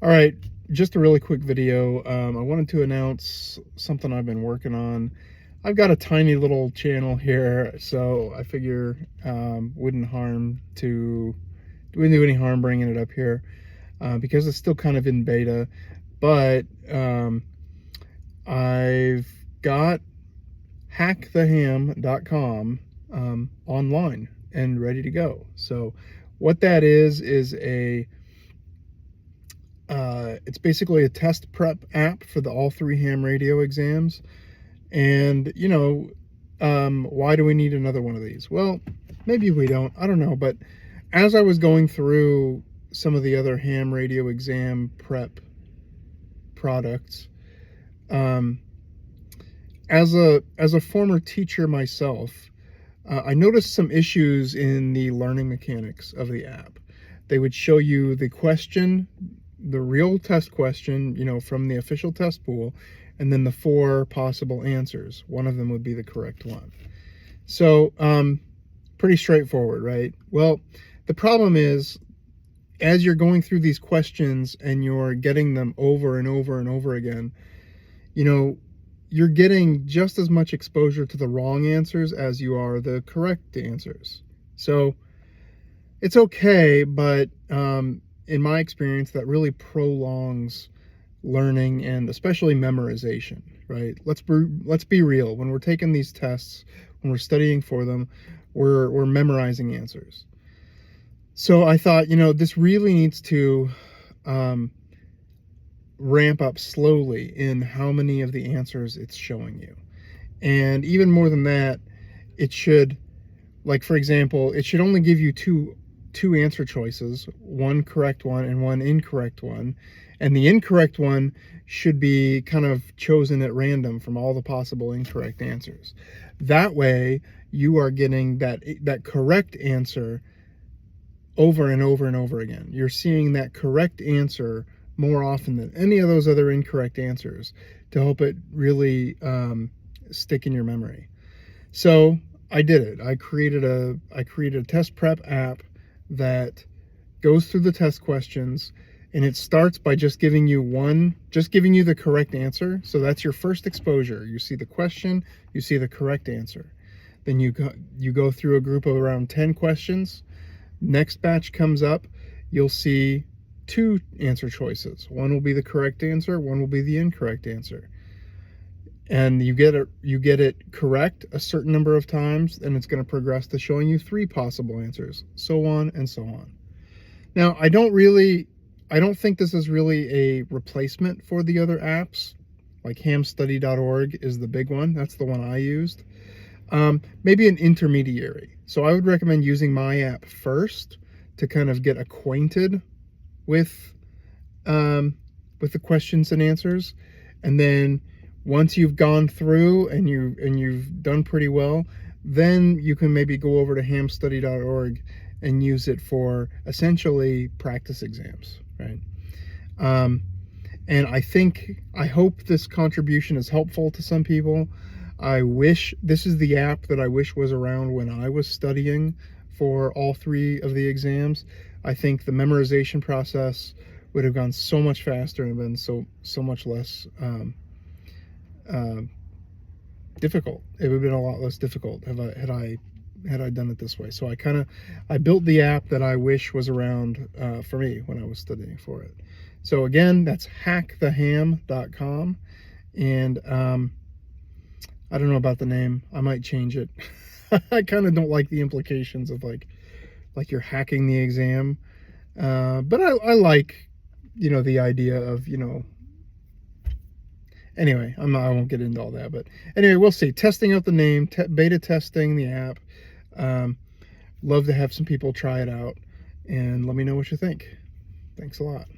All right, just a really quick video. I wanted to announce something I've been working on. I've got a tiny little channel here, so I figure wouldn't do any harm bringing it up here because it's still kind of in beta. But I've got hacktheham.com online and ready to go. So what that is it's basically a test prep app for all three ham radio exams. And, why do we need another one of these? Well, maybe we don't. I don't know. But as I was going through some of the other ham radio exam prep products, as a former teacher myself, I noticed some issues in the learning mechanics of the app. They would show you the question, the real test question, from the official test pool, and then the 4 possible answers. One of them would be the correct one. So, pretty straightforward, right? Well, the problem is, as you're going through these questions and you're getting them over and over and over again, you're getting just as much exposure to the wrong answers as you are the correct answers. So, it's okay, but in my experience, that really prolongs learning and especially memorization, right? Let's be real. When we're taking these tests, when we're studying for them, we're memorizing answers. So I thought, this really needs to ramp up slowly in how many of the answers it's showing you. And even more than that, it should, like, for example, it should only give you two answer choices, one correct one and one incorrect one, and the incorrect one should be kind of chosen at random from all the possible incorrect answers. That way you are getting that correct answer over and over and over again. You're seeing that correct answer more often than any of those other incorrect answers to help it really stick in your memory. So I did it. I created a test prep app that goes through the test questions, and it starts by just giving you the correct answer. So that's your first exposure. You see the question, you see the correct answer. Then you go through a group of around 10 questions. Next batch comes up, you'll see 2 answer choices. One will be the correct answer, one will be the incorrect answer. And you get it correct a certain number of times, and it's going to progress to showing you 3 possible answers, so on and so on. Now, I don't think this is really a replacement for the other apps. Like hamstudy.org is the big one. That's the one I used. Maybe an intermediary. So I would recommend using my app first to kind of get acquainted with the questions and answers, and then once you've gone through and you've done pretty well, then you can maybe go over to hamstudy.org and use it for essentially practice exams, right? And I hope this contribution is helpful to some people. I wish this is the app that I wish was around when I was studying for all 3 of the exams. I think the memorization process would have gone so much faster and been so much less difficult. It would have been a lot less difficult had I done it this way. So I built the app that I wish was around for me when I was studying for it. So again, that's hacktheham.com, and I don't know about the name. I might change it. I kind of don't like the implications of like you're hacking the exam, but I like the idea of Anyway, I won't get into all that, but anyway, we'll see. Testing out the name, beta testing the app. Love to have some people try it out, and let me know what you think. Thanks a lot.